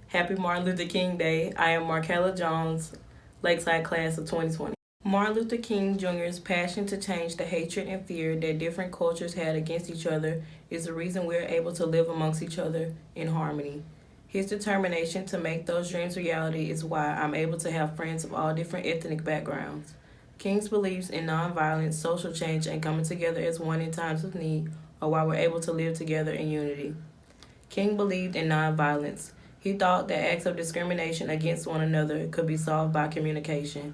Happy Martin Luther King Day. I am Markayla Jones, Lakeside class of 2020. Martin Luther King Jr.'s passion to change the hatred and fear that different cultures had against each other is the reason we are able to live amongst each other in harmony. His determination to make those dreams reality is why I'm able to have friends of all different ethnic backgrounds. King's beliefs in nonviolence, social change, and coming together as one in times of need are why we're able to live together in unity. King believed in nonviolence. He thought that acts of discrimination against one another could be solved by communication.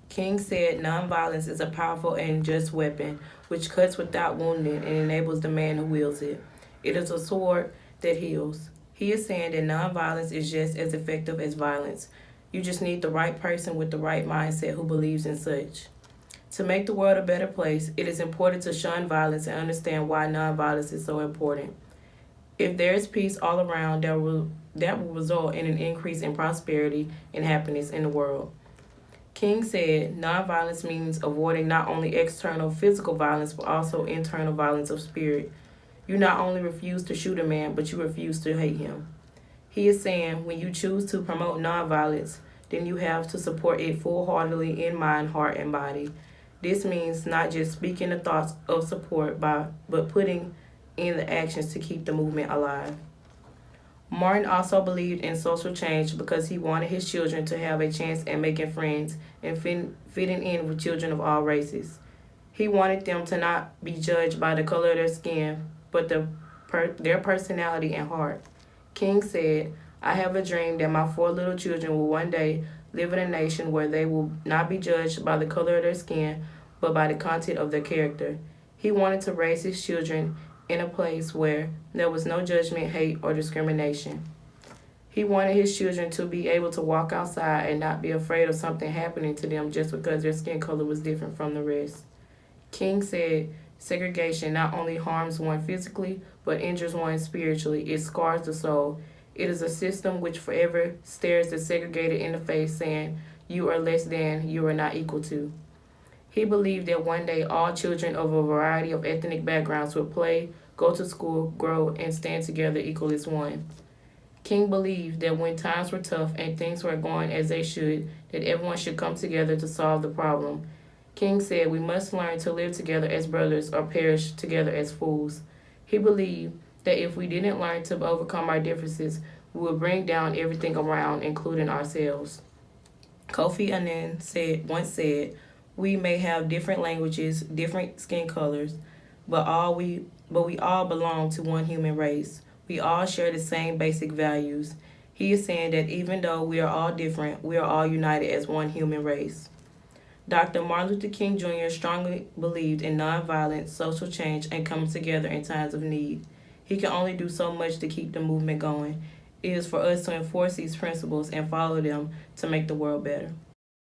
King said nonviolence is a powerful and just weapon which cuts without wounding and enables the man who wields it. It is a sword that heals. He is saying that nonviolence is just as effective as violence. You just need the right person with the right mindset who believes in such. To make the world a better place, it is important to shun violence and understand why nonviolence is so important. If there is peace all around, that will result in an increase in prosperity and happiness in the world. King said nonviolence means avoiding not only external physical violence but also internal violence of spirit. You not only refuse to shoot a man, but you refuse to hate him. He is saying when you choose to promote nonviolence, then you have to support it full-heartedly in mind, heart, and body. This means not just speaking the thoughts of support but putting in the actions to keep the movement alive. Martin also believed in social change because he wanted his children to have a chance at making friends and fitting in with children of all races. He wanted them to not be judged by the color of their skin, but their personality and heart. King said, I have a dream that my 4 little children will one day live in a nation where they will not be judged by the color of their skin, but by the content of their character. He wanted to raise his children in a place where there was no judgment, hate, or discrimination. He wanted his children to be able to walk outside and not be afraid of something happening to them just because their skin color was different from the rest. King said segregation not only harms one physically, but injures one spiritually. It scars the soul. It is a system which forever stares the segregated in the face, saying, you are less than, you are not equal to. He believed that one day all children of a variety of ethnic backgrounds would play, go to school, grow, and stand together equal as one. King believed that when times were tough and things were going as they should, that everyone should come together to solve the problem. King said we must learn to live together as brothers or perish together as fools. He believed that if we didn't learn to overcome our differences, we would bring down everything around, including ourselves. Kofi Annan once said, we may have different languages, different skin colors, but we all belong to one human race. We all share the same basic values. He is saying that even though we are all different, we are all united as one human race. Dr. Martin Luther King Jr. strongly believed in nonviolence, social change, and coming together in times of need. He can only do so much to keep the movement going. It is for us to enforce these principles and follow them to make the world better.